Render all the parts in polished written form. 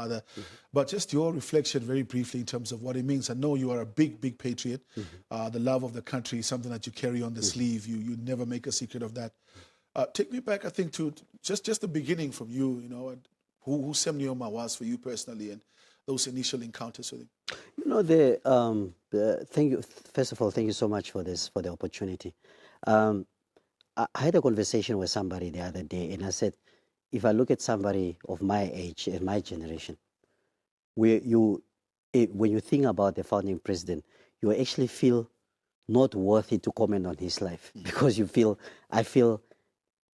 father. But just your reflection very briefly in terms of what it means. I know you are a big, big patriot. The love of the country is something that you carry on the sleeve. You never make a secret of that. Take me back, I think, to just the beginning from you, and who Sam Nujoma was for you personally and those initial encounters with him. Thank you. First of all, thank you so much for the opportunity. I had a conversation with somebody the other day, and I said, if I look at somebody of my age and my generation, when you think about the founding president, you actually feel not worthy to comment on his life because I feel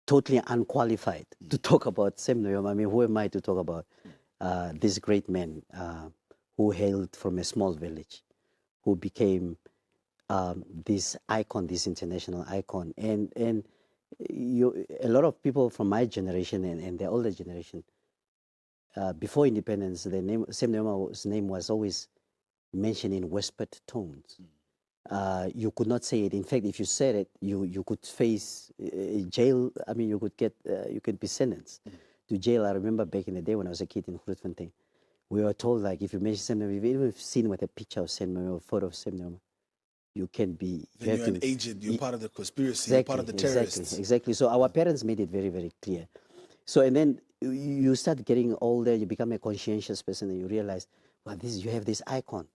totally unqualified to talk about Sam Nujoma. I mean, who am I to talk about this great man who hailed from a small village, who became this icon, this international icon, and a lot of people from my generation and the older generation, before independence, the name Sam Nujoma's name was always mentioned in whispered tones. You could not say it. In fact, if you said it, you could face jail. I mean, you could be sentenced to jail. I remember back in the day when I was a kid in Grootfontein, we were told, like, if you mention Sam Nujoma, even if seen with a picture of Sam Nujoma, a photo of Sam Nujoma, you can be. You're an agent. You're part of the conspiracy. You're part of the terrorists. Exactly. So our parents made it very, very clear. So and then you start getting older. You become a conscientious person, and you realize, well, you have this icon.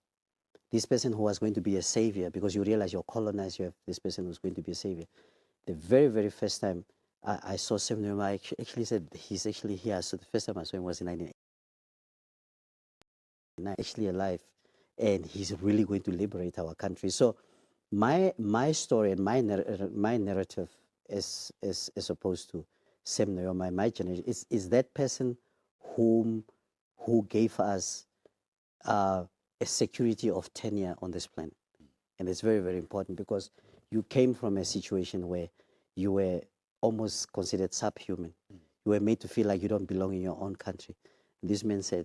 This person who was going to be a savior, because you realize you're colonized, you have this person who's going to be a savior. The very, very first time I saw Sam Nujoma, I actually said, he's actually here. So the first time I saw him was in 1989, actually alive, and he's really going to liberate our country. So my story and my narrative as opposed to Sam Nujoma, my generation, is that person who gave us a security of tenure on this planet. And it's very, very important because you came from a situation where you were almost considered subhuman. You were made to feel like you don't belong in your own country. And this man said,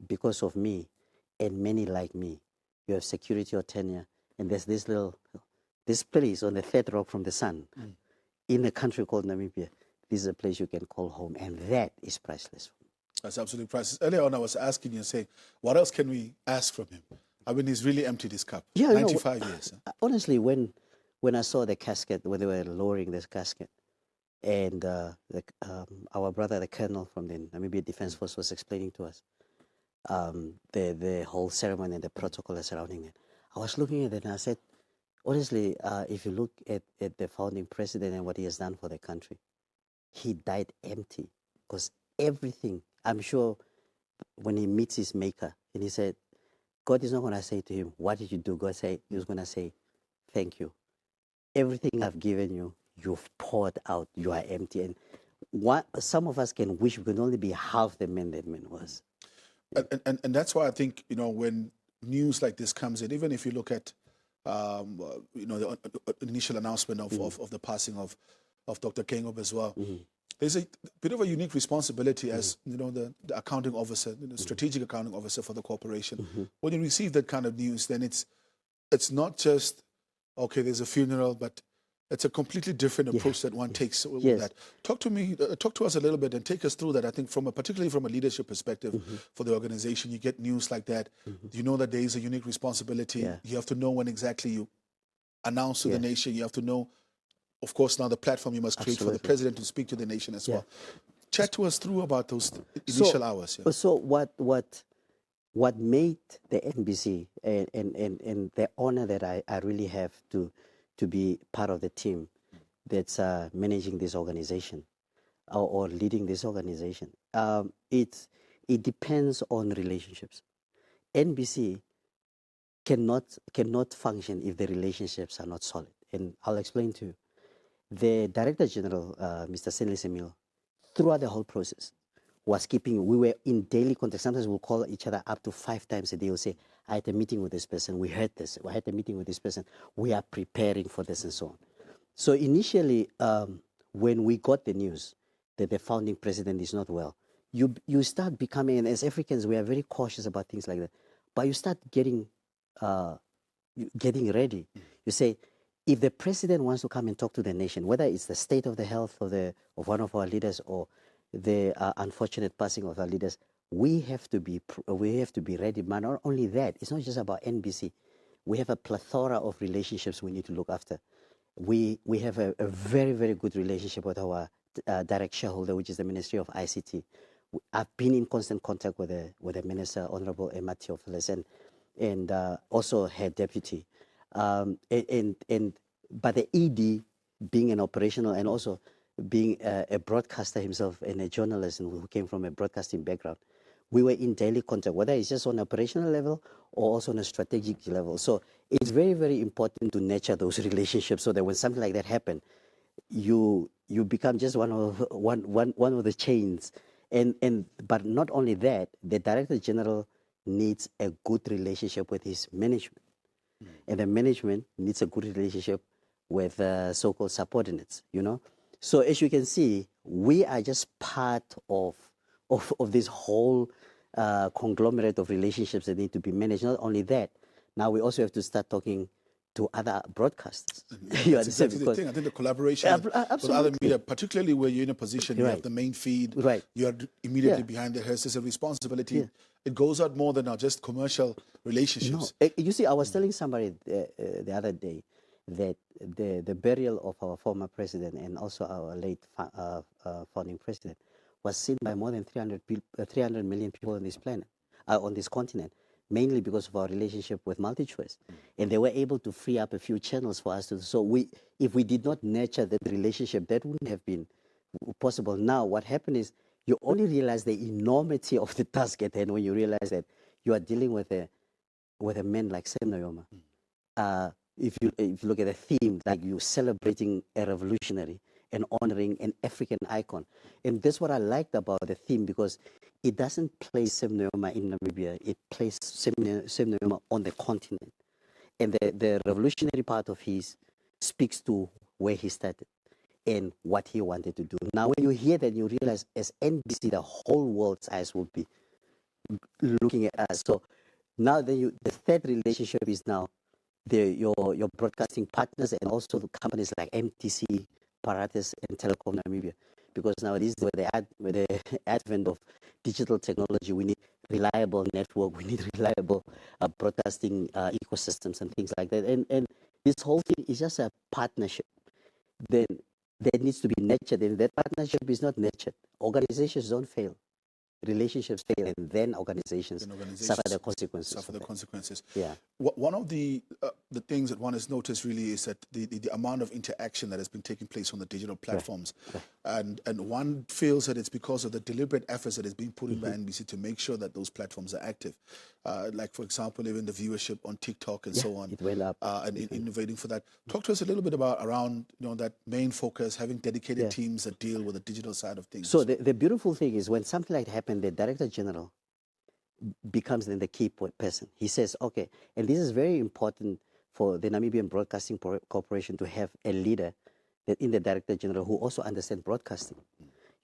because of me and many like me, you have security or tenure. And there's this place on the third rock from the sun in a country called Namibia. This is a place you can call home. And that is priceless. That's absolutely priceless. Earlier on, I was asking you, saying, what else can we ask from him? I mean, he's really emptied his cup. Yeah, 95 years. Honestly, when I saw the casket, when they were lowering this casket, and our brother, the colonel from the Namibian Defense Force, was explaining to us the whole ceremony and the protocol surrounding it, I was looking at it and I said, honestly, if you look at the founding president and what he has done for the country, he died empty because everything, I'm sure when he meets his maker and he said, God is not going to say to him, what did you do? He's going to say, thank you. Everything I've given you, you've poured out. You are empty. And some of us can wish we could only be half the man that man was. And that's why I think, when news like this comes in, even if you look at, the initial announcement of the passing of Dr. Gôagoseb as well, there's a bit of a unique responsibility as, the accounting officer, the strategic accounting officer for the corporation. When you receive that kind of news, then it's not just, okay, there's a funeral, but it's a completely different approach that one takes with that. Talk to us a little bit and take us through that. I think particularly from a leadership perspective for the organization, you get news like that. You know that there is a unique responsibility. You have to know when exactly you announce to the nation. You have to know, of course, now the platform you must create for the president to speak to the nation as well. Chat to us through about those initial hours. So what made the NBC and the honor that I really have to be part of the team that's managing this organization or leading this organization, it depends on relationships. NBC cannot function if the relationships are not solid, and I'll explain to you. The Director General, Mr. Stanley Semil, throughout the whole process, we were in daily contact. Sometimes we'll call each other up to 5 times a day. We'll say, I had a meeting with this person, we heard this, I had a meeting with this person, we are preparing for this and so on. So initially, when we got the news that the founding president is not well, you start becoming, and as Africans, we are very cautious about things like that, but you start getting ready. You say, if the president wants to come and talk to the nation, whether it's the state of the health of one of our leaders or the unfortunate passing of our leaders, we have to be ready. But not only that, it's not just about NBC. We have a plethora of relationships we need to look after. We have a very, very good relationship with our direct shareholder, which is the Ministry of ICT. I've been in constant contact with the Minister, Honorable Emma Theophilus, and also her deputy. But the ED, being an operational and also being a broadcaster himself and a journalist who came from a broadcasting background, we were in daily contact, whether it's just on an operational level or also on a strategic level. So it's very, very important to nurture those relationships so that when something like that happens, you become just one of the chains. But not only that, the Director General needs a good relationship with his management. And the management needs a good relationship with so-called subordinates, you know. So as you can see, we are just part of this whole conglomerate of relationships that need to be managed. Not only that, now we also have to start talking to other broadcasters. You understand? Exactly the thing. I think the collaboration with other media, particularly where you're in a position, you have the main feed, you are immediately behind the hearse. There's a responsibility. It goes out more than just commercial relationships. No. You see, I was telling somebody the other day that the burial of our former president and also our late founding president was seen by more than 300 million people on this planet, on this continent, mainly because of our relationship with MultiChoice. And they were able to free up a few channels for us to. So if we did not nurture that relationship, that wouldn't have been possible. Now, what happened is you only realize the enormity of the task at hand when you realize that you are dealing with a man like Sam Nujoma. If you look at the theme, like you're celebrating a revolutionary and honoring an African icon. And that's what I liked about the theme, because it doesn't place Sam Nujoma in Namibia. It places Sam Nujoma on the continent. And the revolutionary part of his speaks to where he started and what he wanted to do. Now, when you hear that, you realize as NBC, the whole world's eyes will be looking at us. So now the third relationship is now your broadcasting partners and also the companies like MTC, Paratus, and Telecom Namibia. Because now this is with the advent of digital technology, we need reliable network, we need reliable broadcasting ecosystems and things like that. And this whole thing is just a partnership. Then that needs to be nurtured, and that partnership is not nurtured. Organizations don't fail. Relationships fail, and then organizations suffer the consequences. Yeah. One of the things that one has noticed really is that the amount of interaction that has been taking place on the digital platforms, and one feels that it's because of the deliberate efforts that is being put in by NBC to make sure that those platforms are active. Like, for example, even the viewership on TikTok and so on. It went up. And innovating for that. Talk to us a little bit around that main focus, having dedicated teams that deal with the digital side of things. So the beautiful thing is when something like that happens, the Director General becomes then the key person. He says, okay, and this is very important for the Namibian Broadcasting Corporation to have a leader that in the Director General who also understands broadcasting.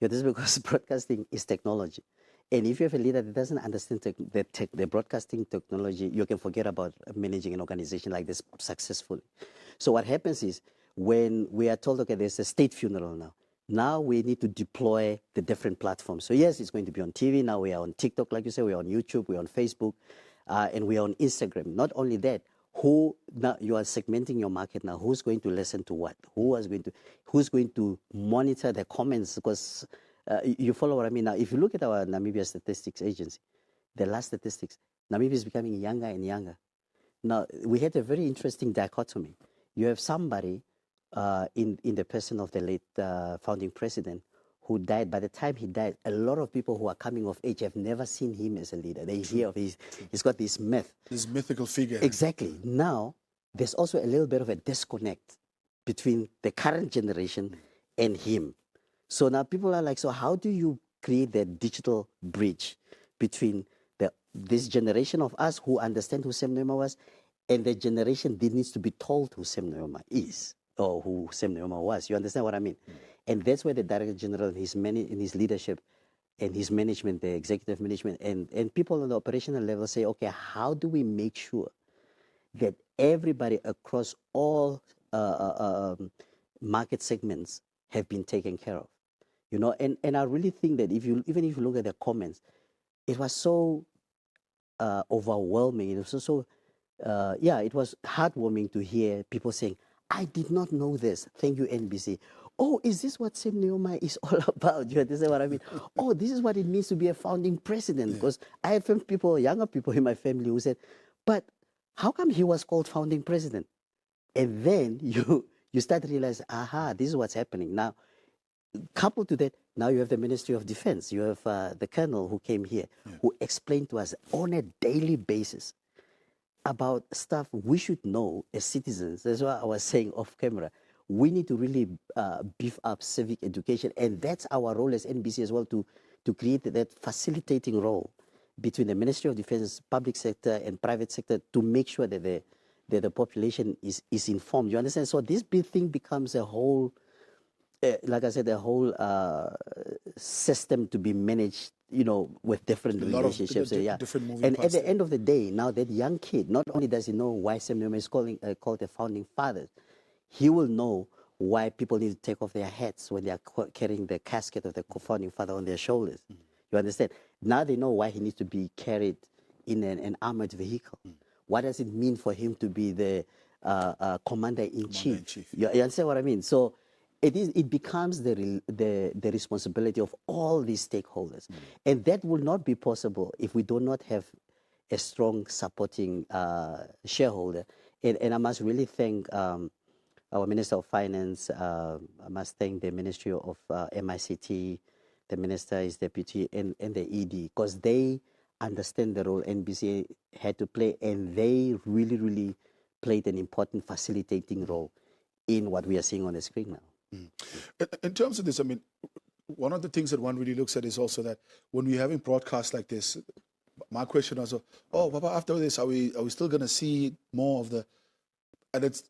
This is because broadcasting is technology. And if you have a leader that doesn't understand the broadcasting technology, you can forget about managing an organization like this successfully. So what happens is when we are told, okay, there's a state funeral now. Now we need to deploy the different platforms. So yes, it's going to be on TV. Now we are on TikTok, like you say, we're on YouTube, we're on Facebook, and we're on Instagram. Not only that, now you are segmenting your market now. Who's going to listen to what? Who's going to monitor the comments? Because you follow what I mean. Now, if you look at our Namibia Statistics Agency, the last statistics, Namibia is becoming younger and younger. Now, we had a very interesting dichotomy. You have somebody in the person of the late founding president who died. By the time he died, a lot of people who are coming of age have never seen him as a leader. They hear of he's got this myth. This mythical figure. Exactly. Now, there's also a little bit of a disconnect between the current generation and him. So now people are like, so how do you create that digital bridge between this generation of us who understand who Sam Nujoma was and the generation that needs to be told who Sam Nujoma is? Or who Sam Nujoma was. You understand what I mean? And that's where the Director General, in his leadership and his management, the executive management, and people on the operational level say, okay, how do we make sure that everybody across all market segments have been taken care of? And I really think that even if you look at the comments, it was so overwhelming. It was so it was heartwarming to hear people saying, I did not know this. Thank you, NBC. Oh, is this what Sam Nujoma is all about? You understand what I mean? Oh, this is what it means to be a founding president. Because I have people, younger people in my family who said, but how come he was called founding president? And then you start to realize, aha, this is what's happening. Now, coupled to that, now you have the Ministry of Defense. You have the colonel who came here, who explained to us on a daily basis about stuff we should know as citizens. That's why I was saying off camera, we need to really beef up civic education. And that's our role as NBC as well, to create that facilitating role between the Ministry of Defense, public sector, and private sector to make sure that the population is informed. You understand? So this big thing becomes a whole, like I said, a whole system to be managed, with different relationships. Different moving and parts at the end of the day, now that young kid, not only does he know why Sam Nujoma is called the founding father, he will know why people need to take off their hats when they are carrying the casket of the founding father on their shoulders. You understand? Now they know why he needs to be carried in an armored vehicle. What does it mean for him to be the commander-in-chief? You understand what I mean? So it becomes the responsibility of all these stakeholders. And that will not be possible if we do not have a strong supporting shareholder. And I must really thank our Minister of Finance. I must thank the Ministry of MICT, the Minister, his deputy, and the ED, because they understand the role NBC had to play, and they really, really played an important facilitating role in what we are seeing on the screen now. In terms of this, I mean, one of the things that one really looks at is also that when we're having broadcasts like this, my question was, Papa, after this, are we still going to see more of the... And it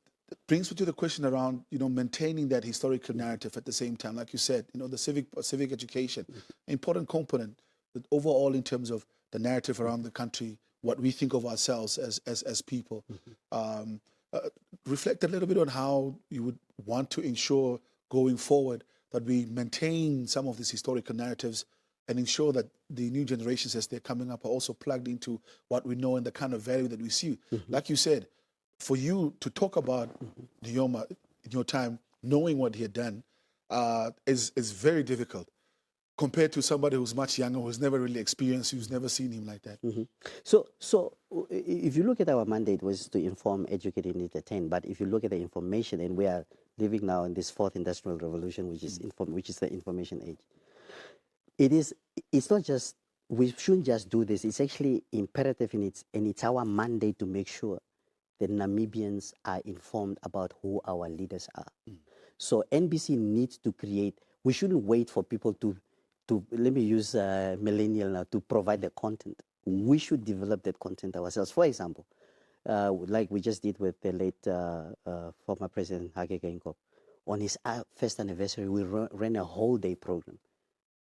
brings me to the question around, maintaining that historical narrative at the same time. Like you said, the civic education, important component, that overall in terms of the narrative around the country, what we think of ourselves as people. Reflect a little bit on how you would want to ensure going forward that we maintain some of these historical narratives and ensure that the new generations as they're coming up are also plugged into what we know and the kind of value that we see. Like you said, for you to talk about Nujoma in your time, knowing what he had done, is very difficult compared to somebody who's much younger, who's never really experienced, who's never seen him like that. So if you look at our mandate was to inform, educate, and entertain. But if you look at the information, and we are living now in this fourth industrial revolution, which is the information age. It's not just, we shouldn't just do this. It's actually imperative, and it's our mandate to make sure that Namibians are informed about who our leaders are. So NBC needs to create. We shouldn't wait for people to let me use millennial now, to provide the content. We should develop that content ourselves. For example, like we just did with the late former President Hage Geingob. On his first anniversary, we ran a whole day program.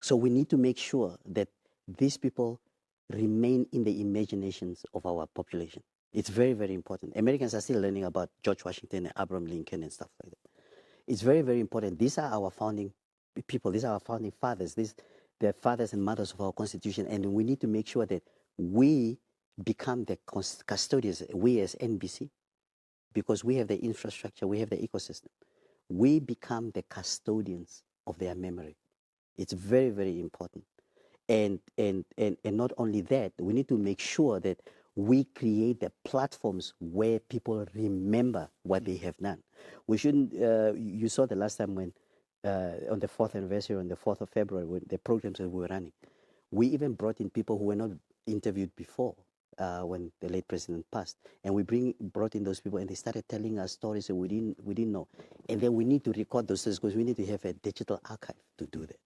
So we need to make sure that these people remain in the imaginations of our population. It's very, very important. Americans are still learning about George Washington and Abraham Lincoln and stuff like that. It's very, very important. These are our founding people. These are our founding fathers. They're fathers and mothers of our Constitution. And we need to make sure that we become the custodians, we as NBC, because we have the infrastructure, we have the ecosystem. We become the custodians of their memory. It's very, very important. And not only that, we need to make sure that we create the platforms where people remember what they have done. We shouldn't, you saw the last time when, on the 4th anniversary, on the 4th of February, when the programs that we were running, we even brought in people who were not interviewed before when the late president passed. And we brought in those people, and they started telling us stories that we didn't know. And then we need to record those stories because we need to have a digital archive to do that.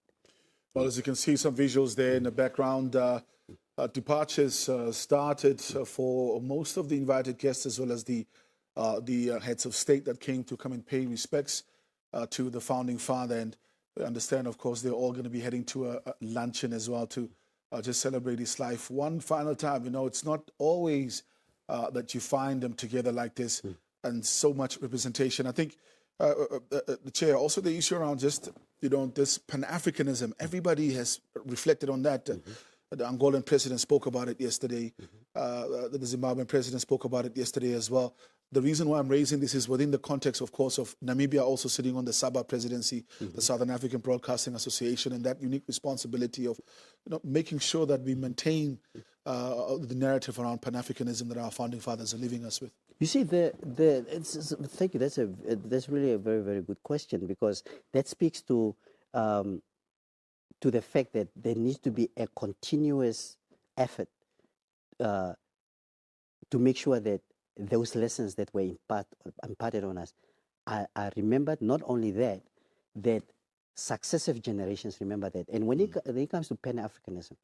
Well, as you can see, some visuals there in the background. Departures started for most of the invited guests, as well as the heads of state that came to come and pay respects to the founding father. And we understand, of course, they're all going to be heading to a luncheon as well to just celebrate his life one final time. It's not always that you find them together like this and so much representation. I think the chair, also the issue around just, this Pan-Africanism, everybody has reflected on that. The Angolan president spoke about it yesterday. The Zimbabwean president spoke about it yesterday as well. The reason why I'm raising this is within the context, of course, of Namibia also sitting on the SABA presidency, the Southern African Broadcasting Association, and that unique responsibility of making sure that we maintain the narrative around Pan-Africanism that our founding fathers are leaving us with. You see, thank you. That's really a very, very good question, because that speaks to the fact that there needs to be a continuous effort to make sure that those lessons that were imparted on us are remembered. Not only that, that successive generations remember that. And when it comes to Pan-Africanism,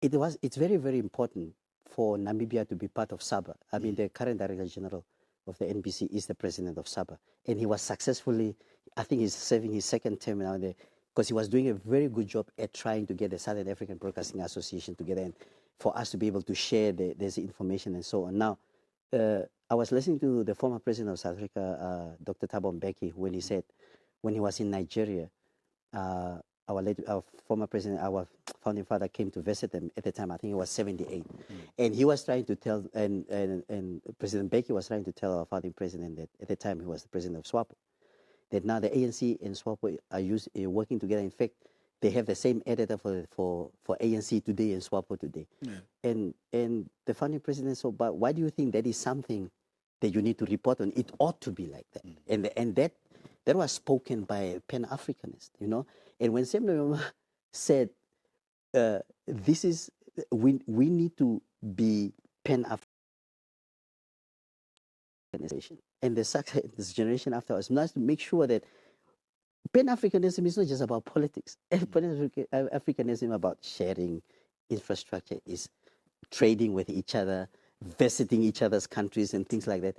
it's very, very important for Namibia to be part of SABA. I mean, the current Director General of the NBC is the president of SABA. And he was successfully, I think he's serving his second term now there, because he was doing a very good job at trying to get the Southern African Broadcasting Association together and for us to be able to share this information and so on. Now, I was listening to the former president of South Africa, Dr. Thabo Mbeki, when he said, when he was in Nigeria, our former president, our founding father, came to visit them at the time. I think he was 78. And he was trying to tell, and President Mbeki was trying to tell our founding president that at the time he was the president of SWAPO, that now the ANC and SWAPO are working together. In fact, they have the same editor for ANC today and SWAPO today. Yeah. And the founding president said, but why do you think that is something that you need to report on? It ought to be like that. And that was spoken by a Pan-Africanist, you know. And when Sam Nujoma said, this is, we need to be Pan-African, and this generation after us must make sure that Pan-Africanism is not just about politics. Pan-Africanism is about sharing infrastructure, is trading with each other, visiting each other's countries and things like that,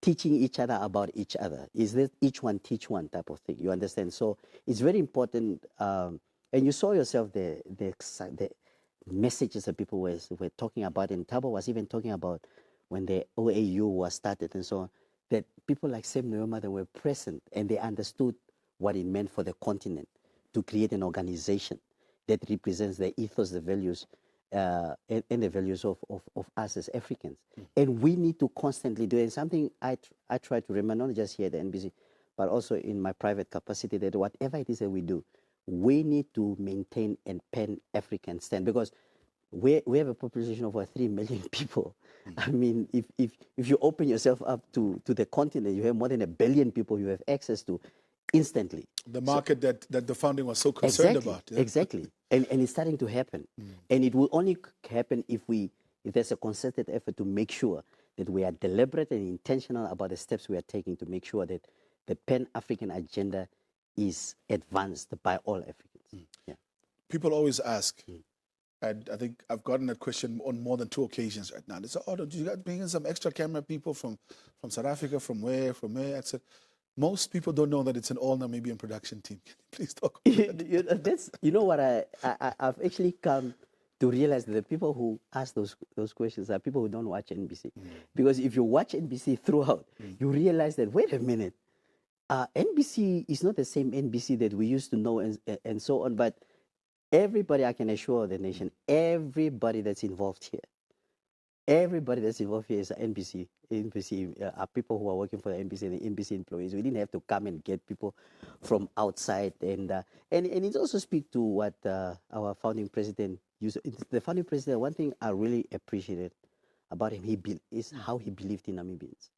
teaching each other about each other. Is that each one teach one type of thing? You understand? So it's very important. And you saw yourself the messages that people were talking about, and Thabo was even talking about when the OAU was started and so on, that people like Sam Nujoma, they were present and they understood what it meant for the continent to create an organization that represents the ethos, the values, and the values of us as Africans. And we need to constantly do it. And something I try to remember, not just here at the NBC, but also in my private capacity, that whatever it is that we do, we need to maintain a Pan-African stand, because we have a population of over 3 million people. I mean, if you open yourself up to the continent, you have more than 1 billion people you have access to instantly. The market that the founding was so concerned about. Yeah. Exactly. And it's starting to happen. And it will only happen if there's a concerted effort to make sure that we are deliberate and intentional about the steps we are taking to make sure that the Pan-African agenda is advanced by all Africans. Yeah. People always ask, and I think I've gotten that question on more than 2 occasions right now. They say, oh, do you guys bring in some extra camera people from South Africa, from where? I said, most people don't know that it's an all Namibian production team. Can you please talk about that? You know what, I've actually come to realize that the people who ask those questions are people who don't watch NBC. Because if you watch NBC throughout, you realize that, wait a minute, NBC is not the same NBC that we used to know and so on. But everybody, I can assure the nation, everybody that's involved here, is NBC. NBC are people who are working for the NBC and the NBC employees. We didn't have to come and get people from outside. And it also speaks to what our founding president used. The founding president, one thing I really appreciated about him, is how he believed in Namibians.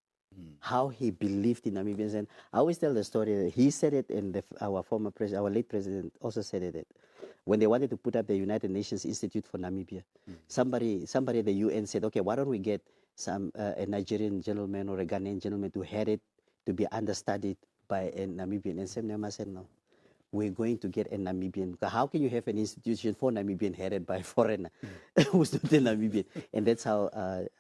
How he believed in Namibians. And I always tell the story that he said it, and our former president, our late president, also said it. When they wanted to put up the United Nations Institute for Namibia, somebody at the UN said, okay, why don't we get a Nigerian gentleman or a Ghanaian gentleman to head it, to be understudied by a Namibian? And Sam Nujoma said, no, we're going to get a Namibian. How can you have an institution for Namibian headed by a foreigner who's not a Namibian? And that's how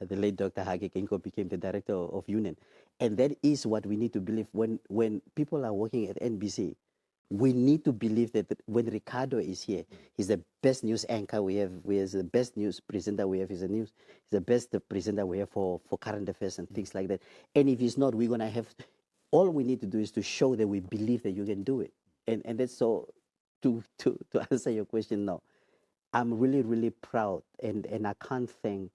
the late Dr. Hage Geingob became the director of UNEN. And that is what we need to believe. When people are working at NBC, we need to believe that when Ricardo is here, he's the best news anchor we have. He's the best news presenter we have. He's the best presenter we have for current affairs and things like that. And if he's not, we're going to have, all we need to do is to show that we believe that you can do it. And that's so, to answer your question now, I'm really, really proud, and I can't thank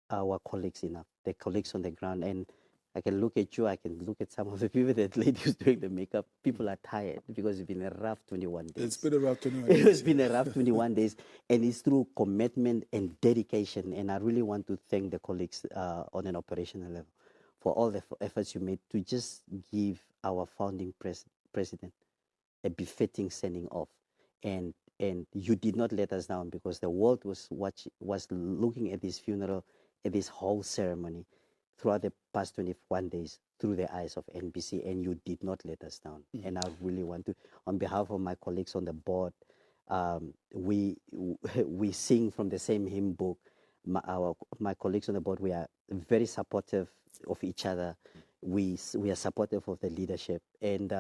our colleagues enough, the colleagues on the ground. And I can look at you, I can look at some of the people, that ladies doing the makeup. People are tired because it's been a rough 21 days. It's been a rough 21 It days. has been a rough 21 days, and it's through commitment and dedication. And I really want to thank the colleagues on an operational level for all the efforts you made to just give our founding president a befitting sending off. And you did not let us down, because the world was looking at this funeral, at this whole ceremony throughout the past 21 days through the eyes of NBC, and you did not let us down. And I really want to, on behalf of my colleagues on the board, we sing from the same hymn book. My colleagues on the board, we are very supportive of each other. We are supportive of the leadership, and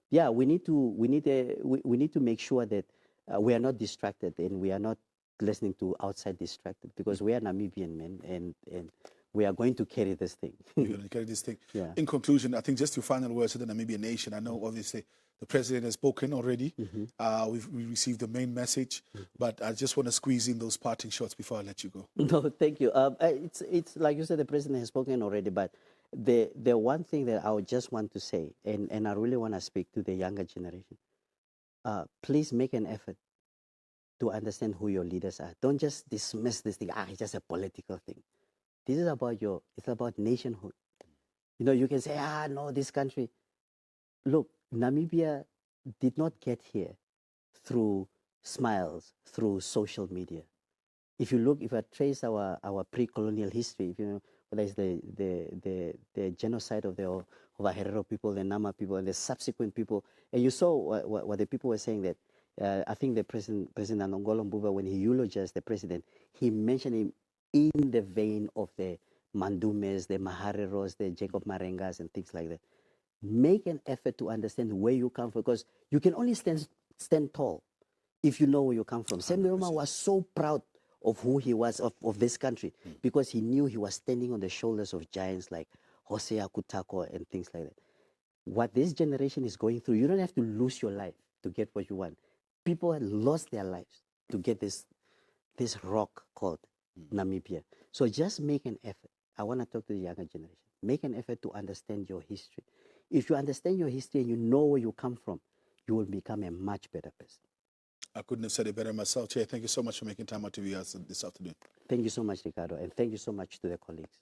yeah, we need to make sure that we are not distracted, and we are not listening to outside distracted, because we are Namibian men, and we are going to carry this thing. We're going to carry this thing. Yeah. In conclusion, I think just your final words to the Namibian nation. I know obviously the president has spoken already. We received the main message, but I just want to squeeze in those parting shots before I let you go. No, thank you. It's like you said, the president has spoken already, but the one thing that I would just want to say, and I really want to speak to the younger generation, please make an effort to understand who your leaders are. Don't just dismiss this thing. It's just a political thing. This is about it's about nationhood. You know, you can say, no, this country. Look, Namibia did not get here through smiles, through social media. If I trace our pre-colonial history, if you know, whether it's the genocide of the Herero people, the Nama people, and the subsequent people, and you saw what the people were saying, that I think the President Anongolo Mbuba, when he eulogized the president, he mentioned him in the vein of the Mandumes, the Mahareros, the Jacob Marengas, and things like that. Make an effort to understand where you come from, because you can only stand tall if you know where you come from. Sam Nujoma was so proud of who he was, of this country, because he knew he was standing on the shoulders of giants like Hosea Kutako and things like that. What this generation is going through, you don't have to lose your life to get what you want. People have lost their lives to get this rock called Namibia. So just make an effort. I want to talk to the younger generation. Make an effort to understand your history. If you understand your history and you know where you come from, you will become a much better person. I couldn't have said it better myself, Chair. Thank you so much for making time out to be us this afternoon. Thank you so much, Ricardo, and thank you so much to the colleagues.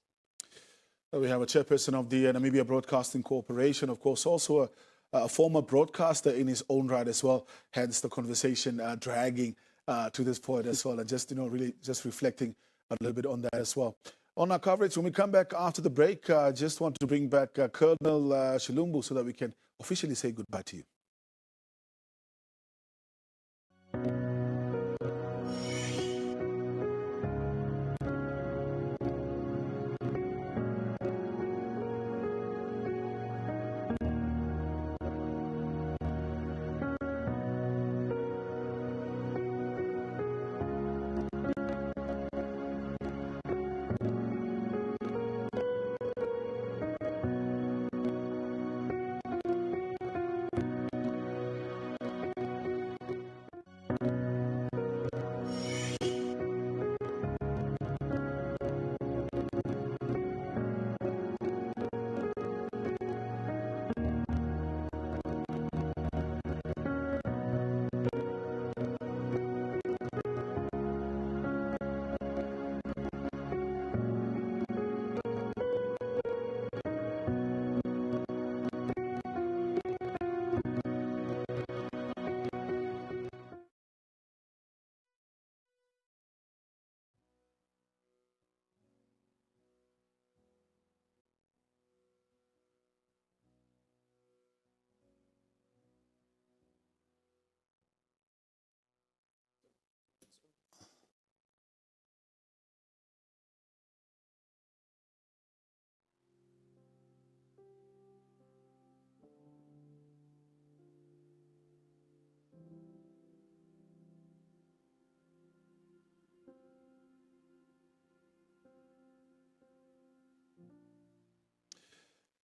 We have a chairperson of the Namibian Broadcasting Corporation, of course, also a former broadcaster in his own right as well. Hence the conversation dragging to this point as well, and just really just reflecting a little bit on that as well. On our coverage, when we come back after the break, I just want to bring back Colonel Shilumbu so that we can officially say goodbye to you.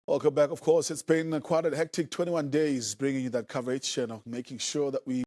Welcome back. Of course, it's been quite a hectic 21 days bringing you that coverage and making sure that we